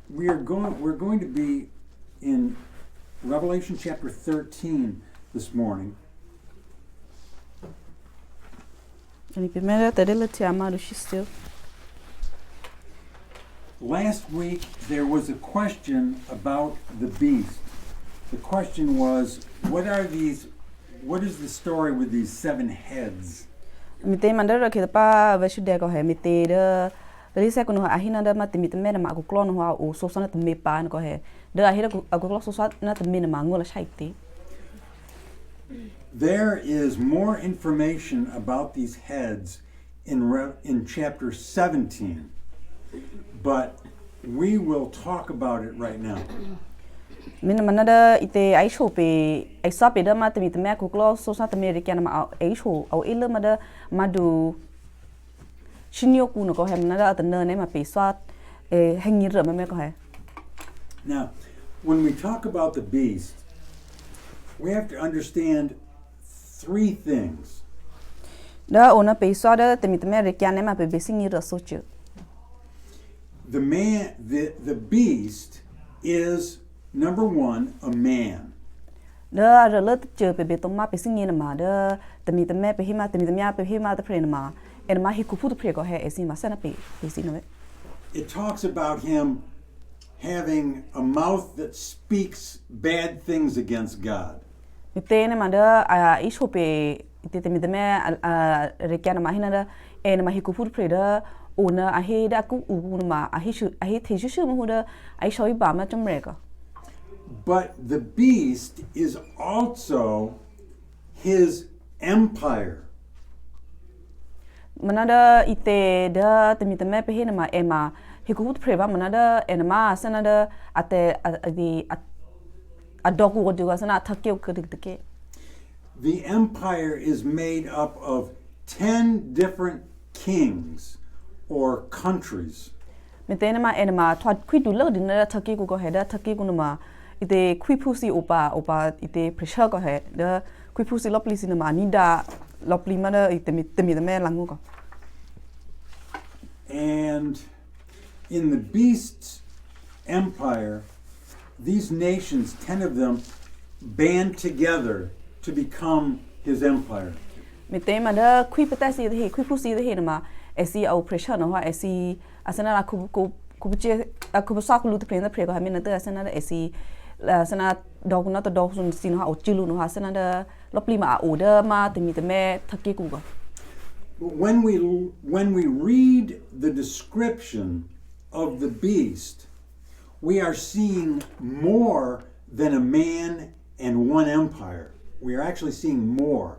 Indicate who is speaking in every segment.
Speaker 1: we're going to be in Revelation chapter 13 this morning. Last week there was a question about the beast. The question was, what is the story with these 7 heads? There is more information about these heads in chapter 17, but we will talk about it right now. Now, when we talk about the beast, we have to understand 3 things. The beast is, number 1, a man. It talks about him having a mouth that speaks bad things against God. But the beast is also his empire. The empire is made up of 10 different kings or countries. And in the beast's empire, these nations, 10 of them, band together to become his empire. When we read the description of the beast, we are seeing more than a man and one empire. We are actually seeing more.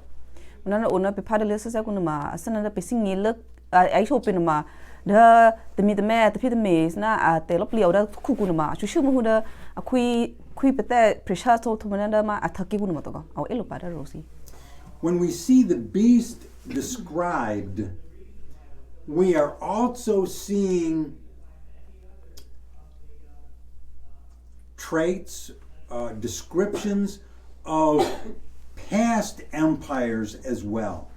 Speaker 1: When we see the beast described, we are also seeing traits, descriptions of past empires as well.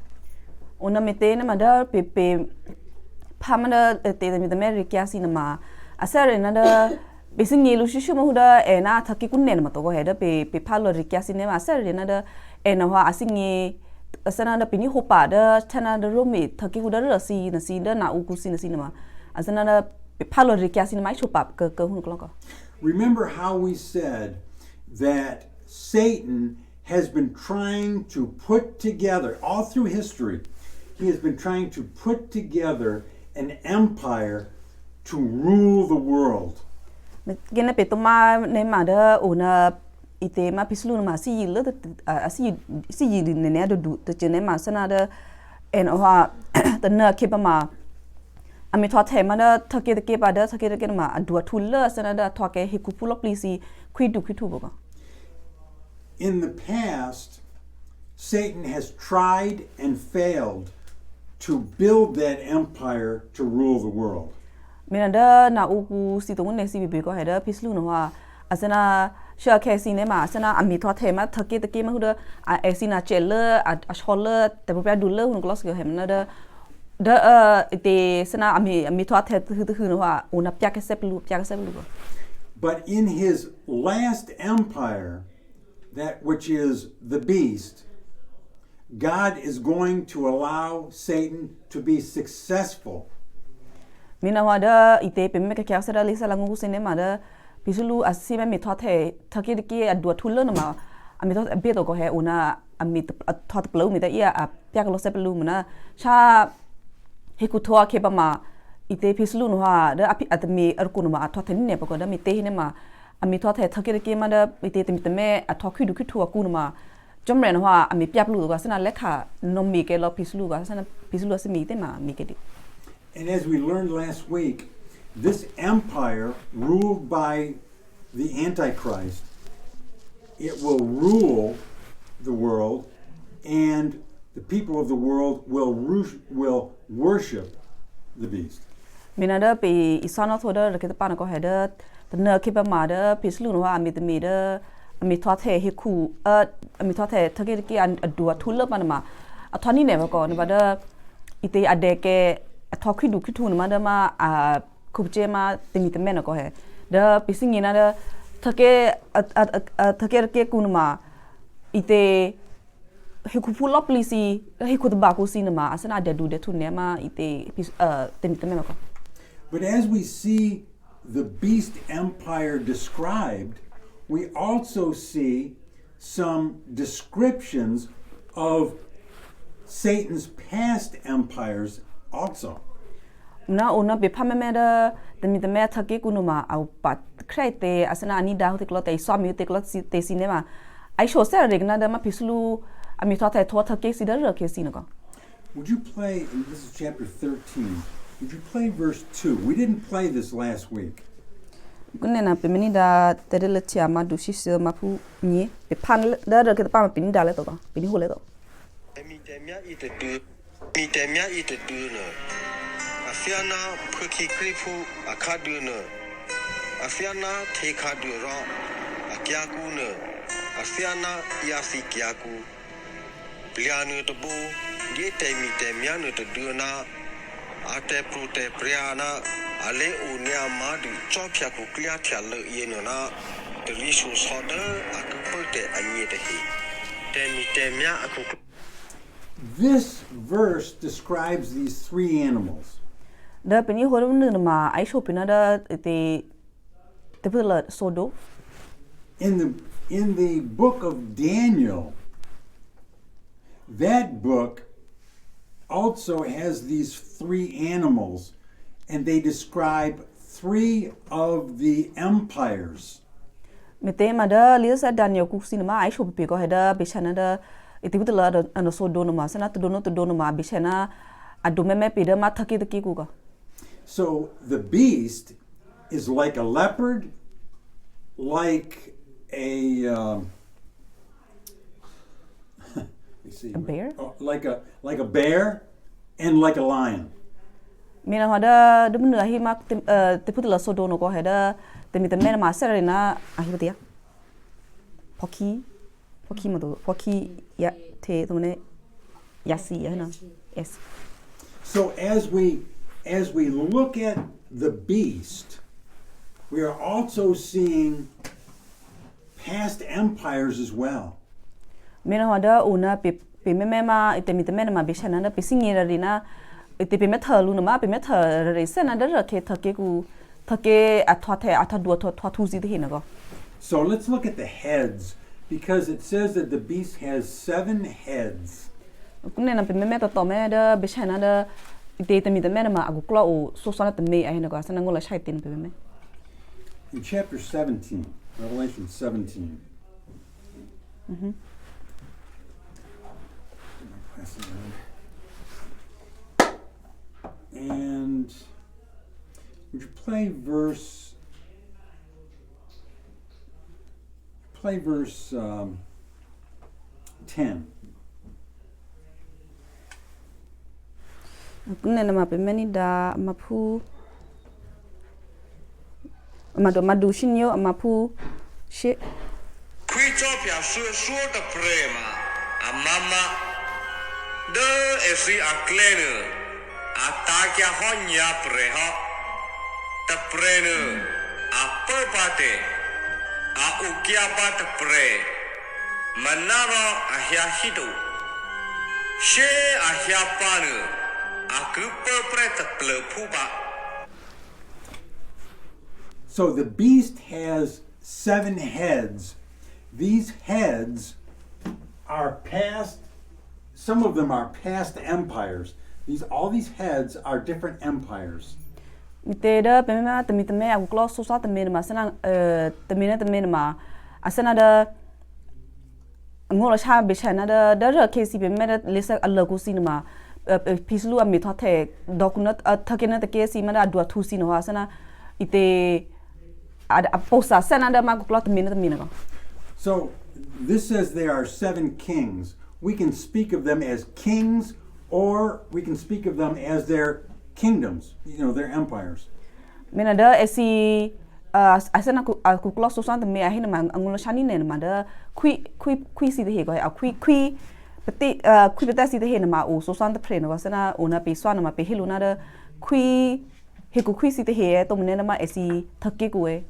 Speaker 1: Remember how we said that Satan has been trying to put together, all through history, he has been trying to put together an empire to rule the world. In the past, Satan has tried and failed to build that empire to rule the world. But in his last empire, that which is the beast, God is going to allow Satan to be successful.
Speaker 2: Mina wada ite pemme ka kya sara lisa langu sine mada pisulu asime mi thothe thakir ki adwa thullo na ma ami thot be to ko he una ami thot plo mi ta ia a pyak lo se plu muna cha he ku thoa ke pa ma ite pisulu no ha da api atmi ar ku no ma thot ne pa ko da mi te ne ma ami thot the thakir ki ma da ite te mi te me a thok khu du khu thua ku no ma jom ren ha ami pyak lu ga sana lekha no mi ke lo pisulu ga sana pisulu se mi te ma mi ke di.
Speaker 1: And as we learned last week, this empire ruled by the Antichrist, it will rule the world, and the people of the world will worship the beast.
Speaker 2: Mina da pe isana thoda rakita pana ko heda tna kipa ma da pislu no ami te mi da ami thothe he khu ami thothe thage ki adua thullo pana ma athani ne ba ko ne ba da ite adeke thokhi du ki thun ma da ma khupche ma temi te me na ko he da pising ina da thake ke kun ma ite he ku full up lisi he ku ba ku sin ma asana da du de thun ne ma ite temi te me na ko.
Speaker 1: But as we see the beast empire described, we also see some descriptions of Satan's past empires also.
Speaker 2: Na ona be phameme da temi te me thake kunu ma au pat krete asana ani da hote klot ai so mi te klot te cinema ai show ser regna da ma pislu ami thota tho thake si da ro ke sinako.
Speaker 1: Would you play, this is chapter 13, would you play verse 2? We didn't play this last week.
Speaker 2: Kunne na pe meni da tedele tia ma du shi se ma pu ni pe phan da ro ke pa ma pin da le to ko pin ho le to.
Speaker 3: Mi te mia ite du no. Afiana phuki kripu akhadu no. Afiana the khadu ro akya ku no. Afiana yasi kya ku. Plianu to bu ge te mi te mia no to du na. Ate prute priana ale unia ma du chopya ku klia thya le ye no na. The issue soda akupte anye de he. Te mi te mia aku.
Speaker 1: This verse describes these three animals.
Speaker 2: Da peni ho ro nu ma ai show pina da te pula sodo.
Speaker 1: In the book of Daniel, that book also has these three animals, and they describe three of the empires.
Speaker 2: Mete ma da lisa Daniel ku sinema ai show pe ko heda be chana da ite pula no sodo no ma sana to dono ma be chana adu me pe da ma thaki ku ka.
Speaker 1: So the beast is like a leopard, like a
Speaker 2: bear?
Speaker 1: Like a bear, and like a lion.
Speaker 2: Mina hada dum na hi mak te putla sodo no ko heda te mi te mena ma serena ahi batia. Poki ya te tumne yasi ya na. Yes.
Speaker 1: So as we look at the beast, we are also seeing past empires as well.
Speaker 2: Mina hada una pe meme ma ite mi te mena ma bishana na pe singira rina ite pe metha lu na ma pe metha re sena da ra ke thake ku thake athwathe athadu thu zi de na go.
Speaker 1: So let's look at the heads, because it says that the beast has 7 heads.
Speaker 2: Kunne na pe meme to me da bishana da ite te mi te mena ma agu klo so sona te me ai na go sana ngola shai tin pe meme.
Speaker 1: In chapter 17, Revelation 17. And would you play verse 10?
Speaker 2: Kunne na ma pe meni da ma pu ma du shinyo ma pu shi
Speaker 3: Qui chopia su da prema amama de esi aklene atakia honya preha ta prene apapate a ukiabat pre manara ahiahidu she ahiapanu akupa pret plepuba.
Speaker 1: So the beast has 7 heads. These heads are past, some of them are past empires. All these heads are different empires.
Speaker 2: Miteda pemema temiteme aku kelas susah temen ma sana temen ma asana da ngola cha bechana da kesi pemema da lesa alagu sinema pislu ami thothe dokunat thakena te kesi ma da dua thusi no asana ite posa sana da ma kelas temen ko.
Speaker 1: So this says there are 7 kings. We can speak of them as kings, or we can speak of them as their kingdoms, their empires.
Speaker 2: Mena da esi asana ku kelas susah teme ahina ma ngola chani ne ma da kui si de he ko kui peti si de he ma o susah de pre no sana ona pe swana ma pe hiluna da kui si de he to mene ma esi thakke ku e.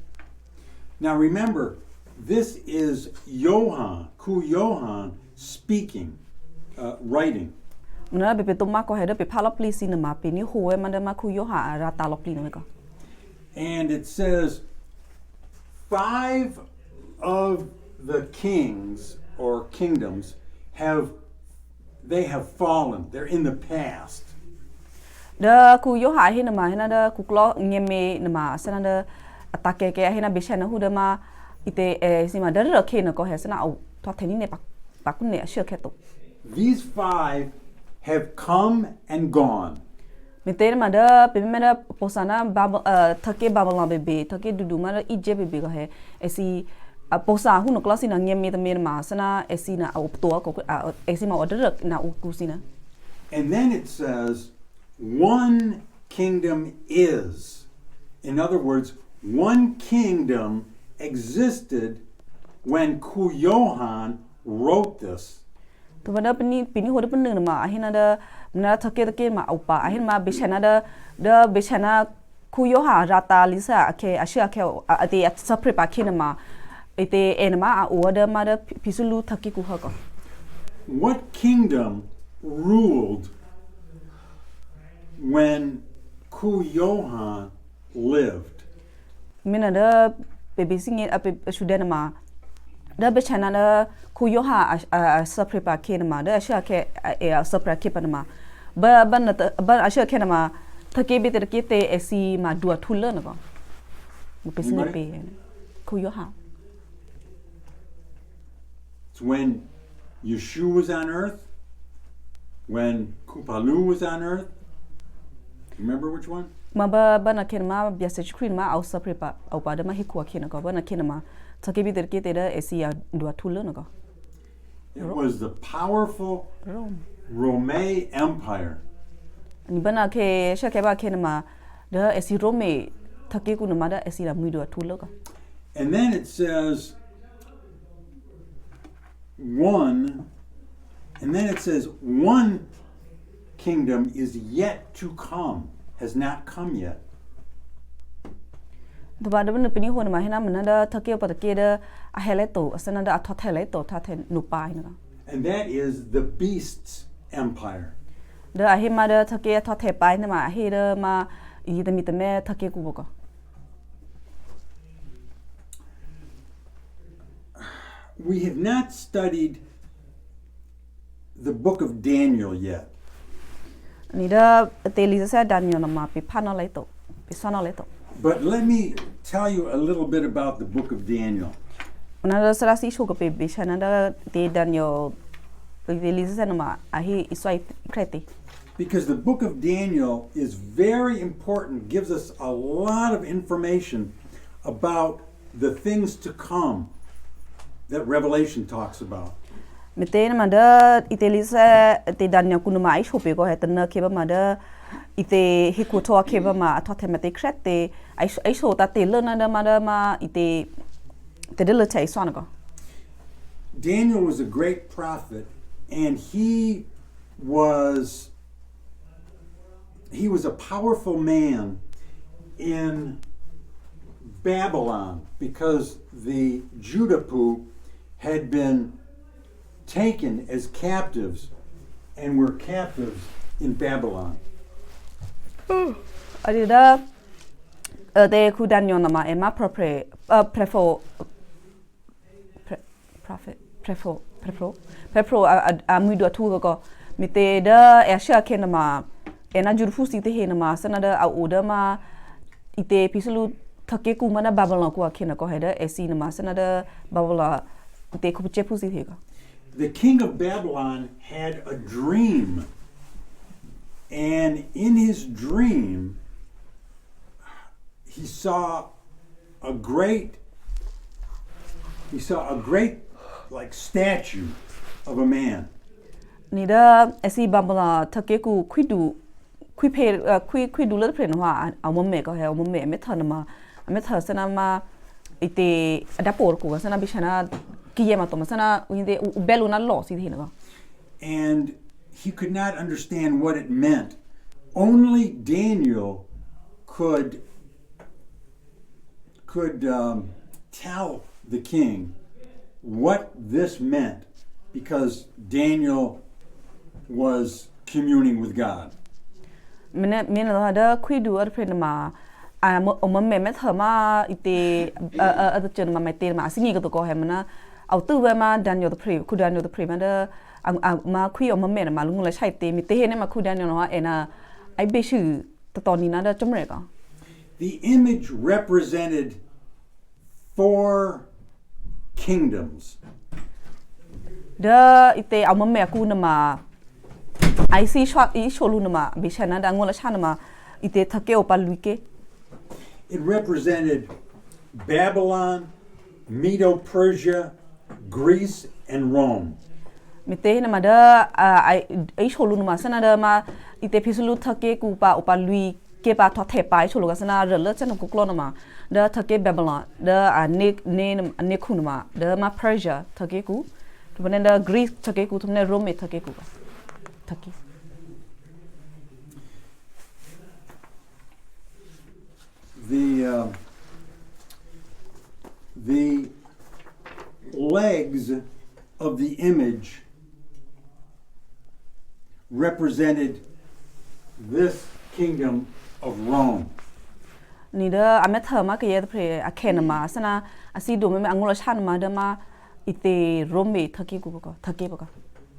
Speaker 1: Now remember, this is Johann speaking, writing.
Speaker 2: Mena be to ma ko he da pe phala please na ma pe ni ho e ma da ma ku yo ha ra ta lo pli no ko.
Speaker 1: And it says 5 of the kings or kingdoms have fallen. They're in the past.
Speaker 2: Da ku yo ha he na ma he na da ku klo ngeme na ma sana da atake ke he na be chana hu da ma ite si ma da ra ke na ko he sana au to theni ne pa ku ne sure ke to.
Speaker 1: These 5 have come and gone.
Speaker 2: Mitera ma da pe me da posana thake babala be thake dudu ma da ije be ko he esi posa hu no klasi na ngeme ta me ma sana esi na au to ko esi ma order na u kusina.
Speaker 1: And then it says one kingdom is. In other words, one kingdom existed when Johann wrote this.
Speaker 2: To bada pini ho da pen ma ahina da na thake ma au pa ahin ma bechana da bechana ku yo ha rata lisa ake ashia ke ate sapre pa kina ma ite enma a order ma da pisulu thake ku ha ko.
Speaker 1: What kingdom ruled when Johann lived?
Speaker 2: Mina da baby singing up shudena ma da bechana da ku yo ha sapre pa kina ma da ashia ke sapra ke pa ma ba ashia ke na ma thake be te ke te esi ma dua thula na ko. Mo pesine pe ku yo ha.
Speaker 1: It's when Yeshua was on earth, when Kupalu was on earth. Remember which one?
Speaker 2: Ma ba na ken ma bia se screen ma au sapre pa au pa da ma hikwa ken ko ba na ken ma thake bi ke te da esi ya dua thula na ko.
Speaker 1: It was the powerful Roman Empire.
Speaker 2: Ni bana ke sha ke ba ken ma da esi Rome thake ku na ma da esi la mu dua thula ko.
Speaker 1: And then it says one kingdom is yet to come, has not come yet.
Speaker 2: The bada ben pini ho na hina mana da thake pa ke da a hele to asana da atha hele to tha the nu pai na.
Speaker 1: And that is the beast's empire.
Speaker 2: Da a hima da thake atha the pai na ma he da ma I da mi te me thake ku bo ko.
Speaker 1: We have not studied the book of Daniel yet.
Speaker 2: Ni da te li sa Daniel na ma pi phana lai to pi sana lai to.
Speaker 1: But let me tell you a little bit about the book of Daniel.
Speaker 2: Ona da sara si sho ko pe bi chana da te Daniel pe li sa na ma a hi iswai krete.
Speaker 1: Because the book of Daniel is very important, gives us a lot of information about the things to come that Revelation talks about.
Speaker 2: Meten ma da itelisa te Daniel ku ma ai sho pe ko het na ke ba ma da ite hiku to ke ba ma atha mate krete ai sho ta te le na da ma ite te de le tai swana ko.
Speaker 1: Daniel was a great prophet, and he was a powerful man in Babylon because the Judah had been taken as captives and were captives in Babylon.
Speaker 2: Adida de ku Daniel nama ema prefo amido tu go mite da Asia kenama ena jurfu site henama sanada au odama ite pisulu thake ku mana Babylon ko akhena ko heda esi nama sanada Babylon ite ku chepu site hega.
Speaker 1: The king of Babylon had a dream, and in his dream he saw a great like statue of a man.
Speaker 2: Nida esi Babylon thake ku kwidu le pren wa amomme ko he amomme methanama sanama ite adapor ko sana bishana kiyema to sana inde beluna lo si hinaga.
Speaker 1: And he could not understand what it meant. Only Daniel could tell the king what this meant, because Daniel was communing with God.
Speaker 2: Mina da kwidu ar prenama omamme methama ite adachana mate ma singi ko he mana au tu ma Daniel the pre ku Daniel the pre ma kwi omamme ma lungu la chai te mi te ne ma ku Daniel no ena ai be shu toni na da chomre ka.
Speaker 1: The image represented 4 kingdoms.
Speaker 2: Da ite omamme ku na ma I see shot sholunama bishana da ngola chanama ite thake opaluike.
Speaker 1: It represented Babylon, Medo-Persia, Greece, and Rome.
Speaker 2: Mite na mada ai sholunama sana da ma ite pisulu thake ku pa opalui ke pa thothe pa sholuga sana rela chana ku klonama da thake Babylon da ne khunama da ma Persia thake ku to da Greece thake ku tumne Rome thake ku thake.
Speaker 1: The legs of the image represented this kingdom of Rome.
Speaker 2: Nida amethama ke yed pre akhenama sana asido me angola chanma da ma ite Rome thake ku ko thake ba.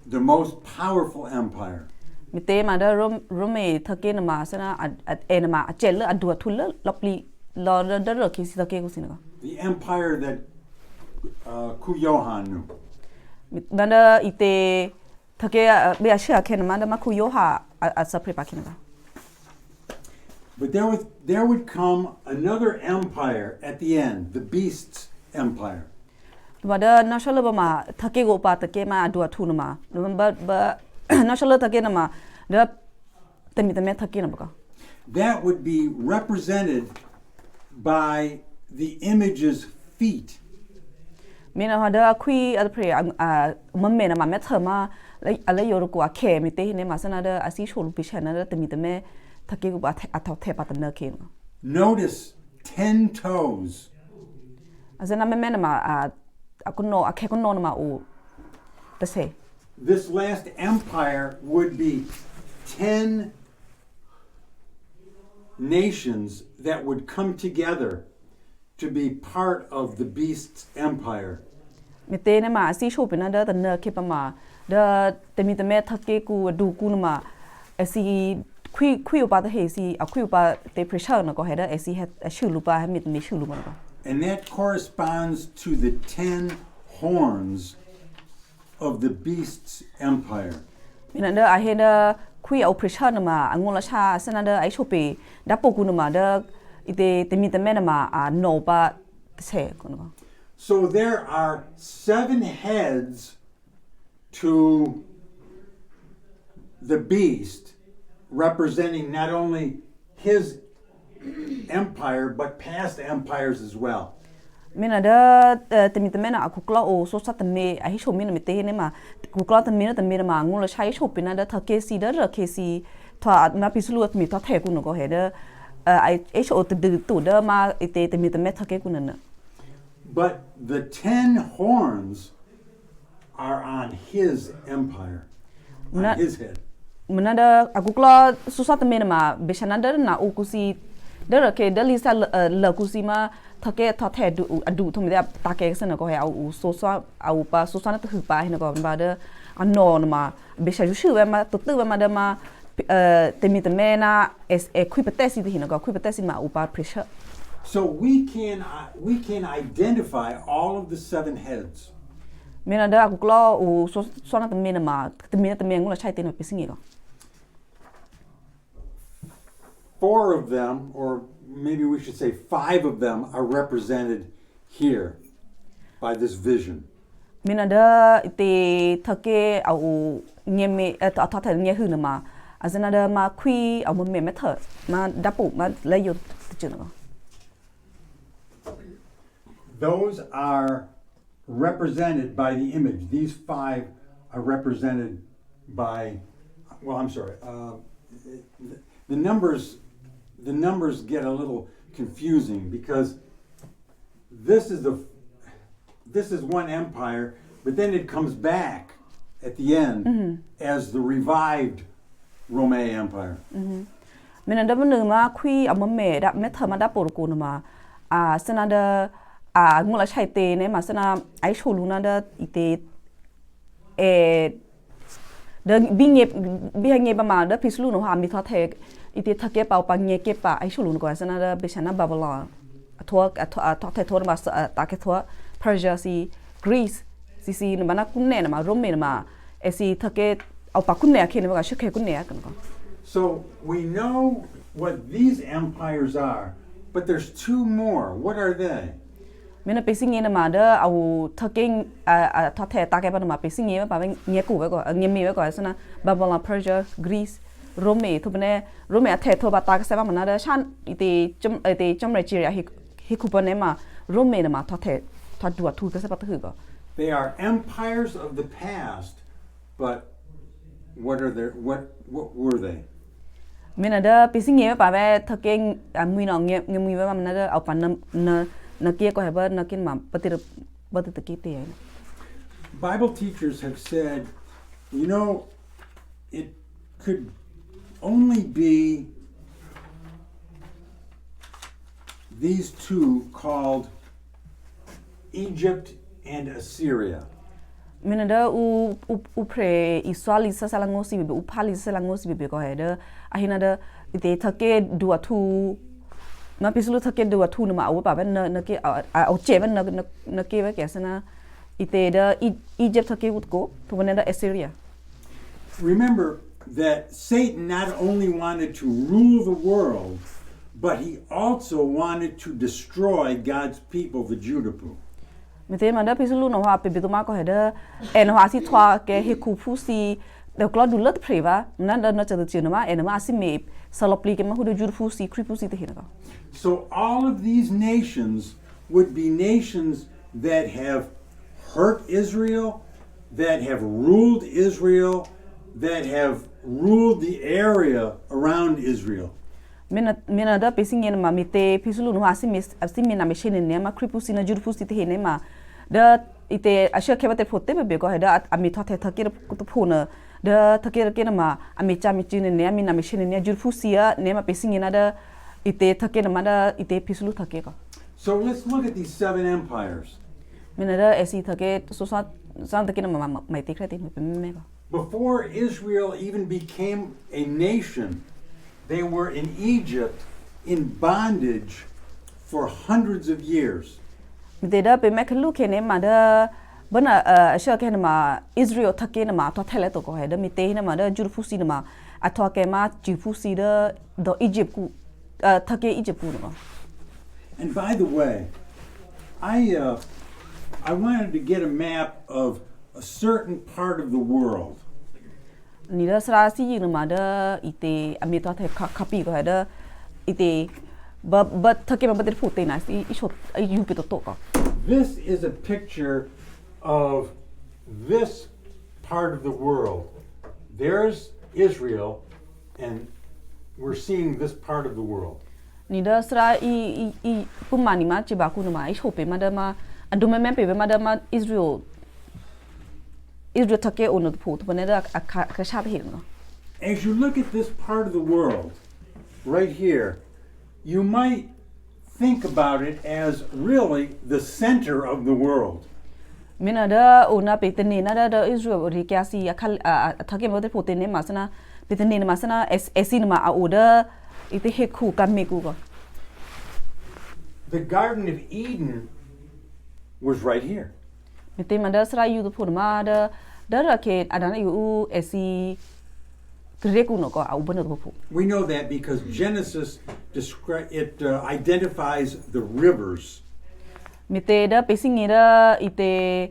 Speaker 1: The most powerful empire.
Speaker 2: Mite ma da Rome thake na ma sana enama achel adu thul lopli lo da ro kisi thake ku sinaga.
Speaker 1: The empire that Kuyohan knew.
Speaker 2: Nanda ite thake be asha khenama da ma Kuyoha asapre pa kinaga.
Speaker 1: But there would come another empire at the end, the beast's empire.
Speaker 2: Wada national ma thake go pa take ma adu thuna ma ba national thake na ma da temi thake na ba.
Speaker 1: That would be represented by the image's feet.
Speaker 2: Mina hada kui alpre mamme na ma methama ala yoru ko akhe mite ne ma sana da asi sholu pishana da temi thake go ba athothe pa na ke.
Speaker 1: Notice 10 toes.
Speaker 2: Azana meme na ma akuno akhekono na ma o tase.
Speaker 1: This last empire would be 10 nations that would come together to be part of the beast's empire.
Speaker 2: Mite ne ma asi shopina da na ke pa ma da temi thake ku du ku na ma asi kui pa da he si kui pa te pressure na ko heda asi ha shulu pa ha mit me shulu ma.
Speaker 1: And that corresponds to the 10 horns of the beast's empire.
Speaker 2: Minanda aheda kui au pressure na ma angola cha sanada ai shope da poku na ma da ite temi na ma no pa se kono.
Speaker 1: So there are 7 heads to the beast, representing not only his empire but past empires as well.
Speaker 2: Mina da temi na akukla o so sa temi ai show mina mite ne ma kukla temi na ma ngola chai show pina da thake si da ra ke si tha ma pisulu at mi tha the ku no ko he da ai cho tu da ma ite te mi te meta ke kunana
Speaker 1: But the 10 horns are on his empire, on his head.
Speaker 2: menada aku klo susah te mena ma beshana da na ukusi da ke da lisa la kusi ma thake tha the du thum da ta ke sana ko he au so au pa so sana te hu pa he ko ba da anno ma besha ju shu ma tu ma da ma te mi te mena es equipetesi te hina ko equipetesi ma upa pressure.
Speaker 1: So we can identify all of the 7 heads.
Speaker 2: Mena da aku klo u so na te mena ma te mena ngula chai te no pisingi ko.
Speaker 1: 4 of them, or maybe we should say 5 of them, are represented here by this vision.
Speaker 2: Mena da te thake au ngeme ta ta nge hu na ma azana da ma khui au me method ma dapu ma le yo te no.
Speaker 1: Those are represented by the image. These 5 are represented by, well, I'm sorry. The numbers get a little confusing because this is one empire, but then it comes back at the end as the revived Roman Empire.
Speaker 2: Mena da menu ma khui au me da method ma da por ko na ma sana da ngula chai te ne ma sana ai cholu na da ite da binge ba ma da pislu no ha mi tha the ite thake pau pa nge ke pa ai cholu no ko sana da beshana babylon thwa the thwa ma ta ke thwa Persia si Greece si no bana kunne na ma Rome na ma esi thake au pa kunne ke ne ba shikhe kunne ya kan ko.
Speaker 1: So we know what these empires are, but there's 2 more. What are they?
Speaker 2: Mena pesing ina ma da au thake tha the ta ke ba ma pesing ye ba nge ku ba ko nge mi ba ko sana Babylon Persia Greece Rome thu bane Rome a the tho ba ta ke sa ba ma da shan ite chom Nigeria hi ku ba ne ma Rome na ma tha the tha du thu ke sa ba thu ko.
Speaker 1: They are empires of the past, but what were they?
Speaker 2: Mena da pesing ye ba ba thake mui no nge mui ba ma da au pa na kia ko heba na kin ma patir batit ki te.
Speaker 1: Bible teachers have said, you know, it could only be these 2 called Egypt and Assyria.
Speaker 2: Mena da u pre Israeli sa salangosi be u pali sa salangosi be ko he da ahina da ite thake dua thu ma pisulu thake dua thu na ma au ba na ke au che ba na ke ba ke sana ite da Egypt thake ut ko to bane da Assyria.
Speaker 1: Remember that Satan not only wanted to rule the world, but he also wanted to destroy God's people, the Judah people.
Speaker 2: Mete ma da pisulu no ha pe bitu ma ko he da en ha si thwa ke he ku phu si de klo du lat preva na da na cha de china ma en ma si me salopli ke ma hu de jur phu si kri phu si te hina.
Speaker 1: So all of these nations would be nations that have hurt Israel, that have ruled Israel, that have ruled the area around Israel.
Speaker 2: Mena da pesing yen ma mite pisulu no asimi na machine ne ma kri phu si na jur phu si te hina ma da ite asha ke bate phote be ko da ami tha the thakir ku phona da thakir ke na ma ami cha mi chin ne ami na machine ne jur phu si ya ne ma pesing yen da ite thake na ma da ite pisulu thake ko.
Speaker 1: So let's look at these 7 empires.
Speaker 2: Mena da esi thake so sa thake na ma mai te krati me ko.
Speaker 1: Before Israel even became a nation, they were in Egypt in bondage for hundreds of years.
Speaker 2: Mite da pe me khlu ke ne ma da bana asha ke na ma Israel thake na ma tho thele to ko he da mite na ma da jur phu si na ma a tho ke ma ji phu si da do Egypt ku thake Egypt ku no.
Speaker 1: And by the way, I wanted to get a map of a certain part of the world.
Speaker 2: Ni da sra si na ma da ite ami tho the khapi ko he da ite but thake ma batir phu te na si I shot yu pe to ko.
Speaker 1: This is a picture of this part of the world. There's Israel, and we're seeing this part of the world.
Speaker 2: ni da sra i pumani ma chiba ku no ma I hope ma da ma adome me pe ma da ma Israel take ono pho to ne da ka sha he no.
Speaker 1: As you look at this part of the world, right here, you might think about it as really the center of the world.
Speaker 2: Mina da ona pe te ne na da Israel ri kya si akhal thake mo de pho te ne ma sana pe te ne ma sana esi ma a oda ite he khu kam me ku go.
Speaker 1: The Garden of Eden was right here.
Speaker 2: Me te ma da sra yu pho ma da ra ke adana yu esi greku no ko a ubana pho.
Speaker 1: We know that because Genesis identifies the rivers.
Speaker 2: Mite da pesing da ite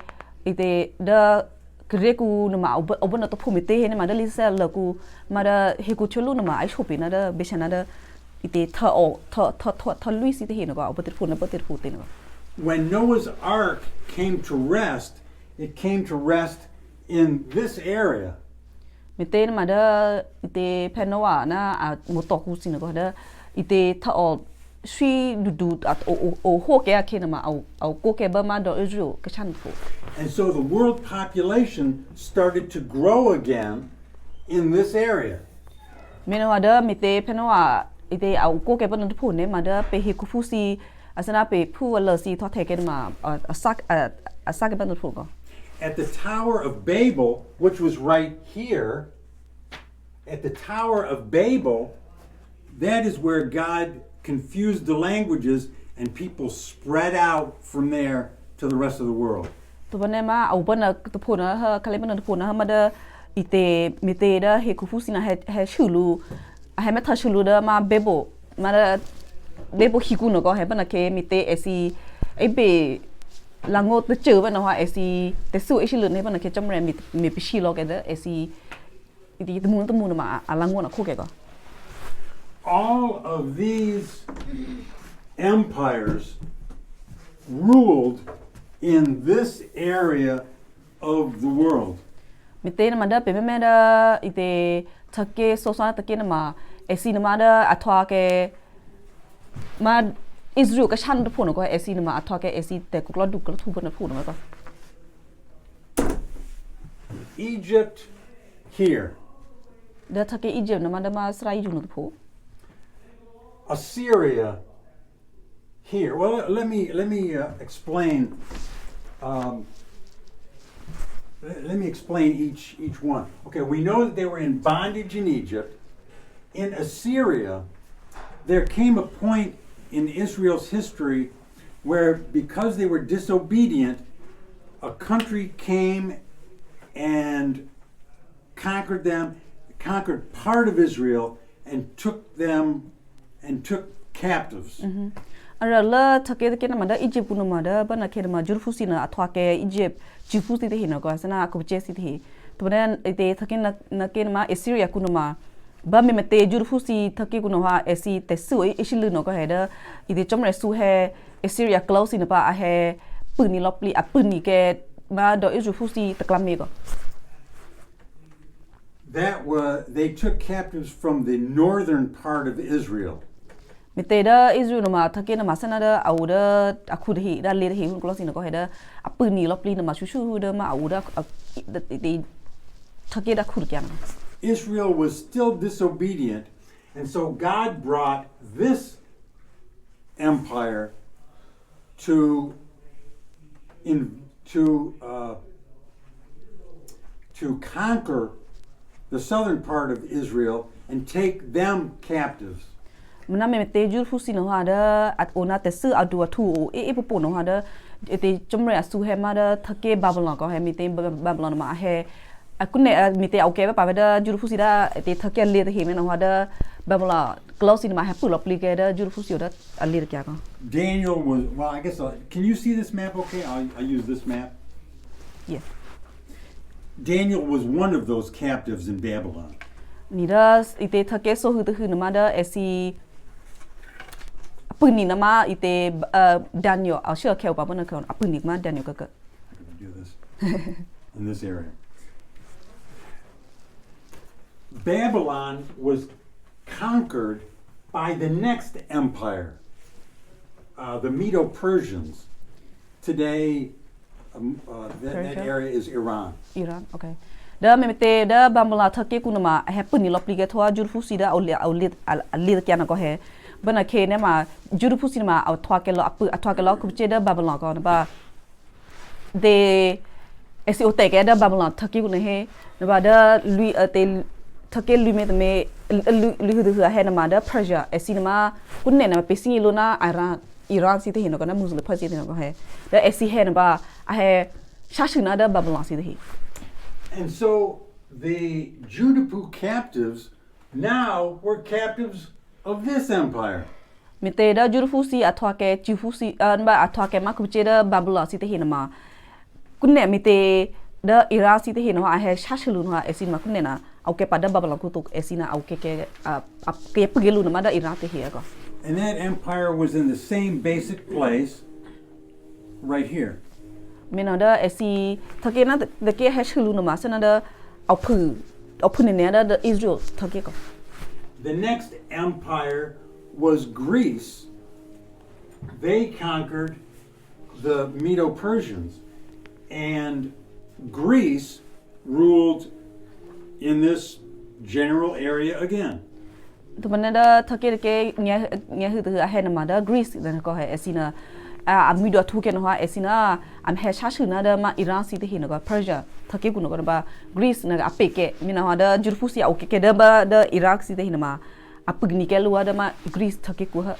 Speaker 2: da greku no ma ubana to pho mite he ne ma da lisa la ku ma da he ku chulu no ma ai shopi na da beshana da ite tha luisi te he no ko ubatir pho na batir pho te no.
Speaker 1: When Noah's ark came to rest, it came to rest in this area.
Speaker 2: Mite ma da ite penoa na a moto ku sin ko da ite tha o sui du at o ho ke a ke na ma au ko ke ba ma do Israel ka chan pho.
Speaker 1: And so the world population started to grow again in this area.
Speaker 2: Meno ada mite penoa ite au ko ke ba no pho ne ma da pe he ku fu si asana pe phu la si tho the ke ma a sak ke ba no pho ko.
Speaker 1: At the Tower of Babel, which was right here, at the Tower of Babel, that is where God confused the languages and people spread out from there to the rest of the world.
Speaker 2: To bane ma au bana to pho na ha kale bana to pho na ma da ite mite da he ku fu si na he chulu a me tha chulu da ma bebo ma da bebo hiku no ko he bana ke mite esi ai be lango te cheu bana ha esi te su e chilu ne bana ke chamre me pishi lo ke da esi iti te mu na ma a lango na ko ke ko.
Speaker 1: All of these empires ruled in this area of the world.
Speaker 2: Mite na ma da pe me da ite thake so sa take na ma esi na ma da athwa ke ma Israel ka chan pho no ko esi na ma athwa ke esi te ku lo du ko thu bana pho no ko.
Speaker 1: Egypt here.
Speaker 2: Da thake Egypt na ma da ma sra ju no pho.
Speaker 1: Assyria here. Well, let me explain. Let me explain each one. Okay, we know that they were in bondage in Egypt. In Assyria, there came a point in Israel's history where, because they were disobedient, a country came and conquered them, conquered part of Israel, and took captives.
Speaker 2: Ara la thake ke na ma da Egypt no ma da bana ke ma jurfu si na athwa ke Egypt jurfu si te hina ko sana ko che si te to ban ite thake na ke ma Assyria ku no ma ba me te jurfu si thake ku no ha esi te su e shilu no ko he da ite chomre su he Assyria close na pa a he puni lopli a puni ke ma do jurfu si te klame ko.
Speaker 1: They took captives from the northern part of Israel.
Speaker 2: Mite da Israel no ma thake na ma sana da au da akhu hi da le hi hun ko sin ko he da apuni lopli na ma shu da ma au da de thake da khur kya na.
Speaker 1: Israel was still disobedient, and so God brought this empire to conquer the southern part of Israel and take them captives.
Speaker 2: Mna me te jur fusi no hada at ona te su adu atu e popo no hada te chomre asu he ma da thake Babylon ko he mi te Babylon ma he akune mi te au ke ba da jur fusi da te thake le te he me no hada Babylon close in ma he pull up lige da jur fusi da ali kya ko.
Speaker 1: Daniel was, well, I guess, can you see this map okay? I'll use this map.
Speaker 2: Yes.
Speaker 1: Daniel was one of those captives in Babylon.
Speaker 2: Ni da ite thake so hu te hu na ma da esi apuni na ma ite Daniel I'll show ke ba na ko apuni ma Daniel ka.
Speaker 1: I'm going to do this in this area. Babylon was conquered by the next empire, the Medo-Persians. Today, that area is Iran.
Speaker 2: Iran, okay. Da memete da bambala thake kunama happen ni lopli ge thwa jurfusi da aulit kya ko he bana ke ne ma jurfusi ma au thwa ke lo athwa ke lo kubche da babala ko ba de esi ote ke da bambala thake kun he ba da lui te thake lui me me lui hu he na ma da pressure esi na ma kun ne na pesi lo na Iran si te he no ko na muslim phasi te no ko he da esi he na ba a he shashina da babala si te he.
Speaker 1: And so the Judapu captives now were captives of this empire.
Speaker 2: Mite da jurfusi athwa ke chifusi ba athwa ke ma kubche da babula si te hinama kunne mite da Iran si te hinama a he shashulu no esi ma kunne na au ke pada babula ku tok esi na au ke ke pgelu na ma da Iran te he ko.
Speaker 1: And that empire was in the same basic place right here.
Speaker 2: Mina da esi thake na de ke hashulu no ma sana da au phu ne da Israel thake ko.
Speaker 1: The next empire was Greece. They conquered the Medo-Persians, and Greece ruled in this general area again.
Speaker 2: To manada thake ke nya hu de he na ma da Greece da ko he esina ami do thu ke no ha esina am he shashu na da ma Iran si te he no ko Persia thake ku no ko ba Greece na ape ke mina ha da jurfusi au ke da ba da Iraq si te he na ma apugni ke lu da ma Greece thake ku ha.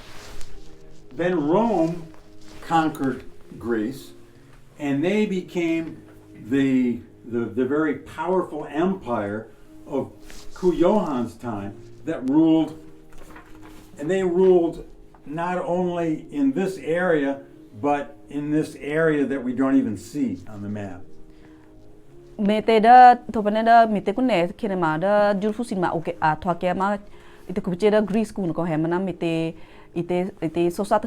Speaker 1: Then Rome conquered Greece, and they became the very powerful empire of Johan's time that ruled, and they ruled not only in this area, but in this area that we don't even see on the map.
Speaker 2: Mete da to panada mete kunne kene ma da jurfusin ma okay thwa ke ma ite kubche da Greece ku no ko he mana mete ite sosat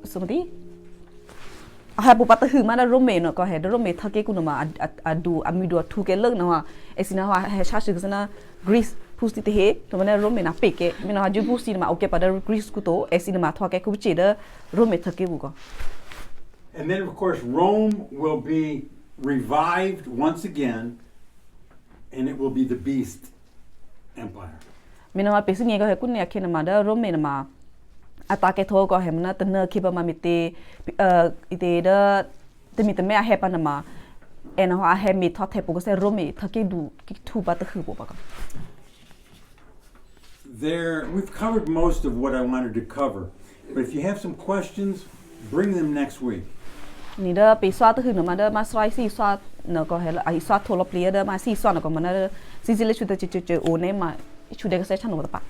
Speaker 2: somedi ha bu pat hu ma da Rome no ko he da Rome thake ku no ma adu amido thu ke lek no ha esina ha he sha shi sana Greece pusti te he to mana Rome na pe ke mina ha jurfusin ma okay pa da Greece ku to esina ma thwa ke kubche da Rome thake ku ko.
Speaker 1: And then, of course, Rome will be revived once again, and it will be the beast empire.
Speaker 2: Mina ma pesi nge ko he kun ya kena ma da Rome na ma atake tho ko he mana tana khiba ma mite ite da te mite me a he pa na ma ena ha he mi tho the pu ko se Rome thake du ki thu ba ta khu bo ba ka.
Speaker 1: We've covered most of what I wanted to cover, but if you have some questions, bring them next week.
Speaker 2: Ni da pe swa ta hu na ma da ma swai si swa na ko he ai swa tho lo plia da ma si swa na ko ma na si le chu ta chu o ne ma chu de ka se chan no da pa.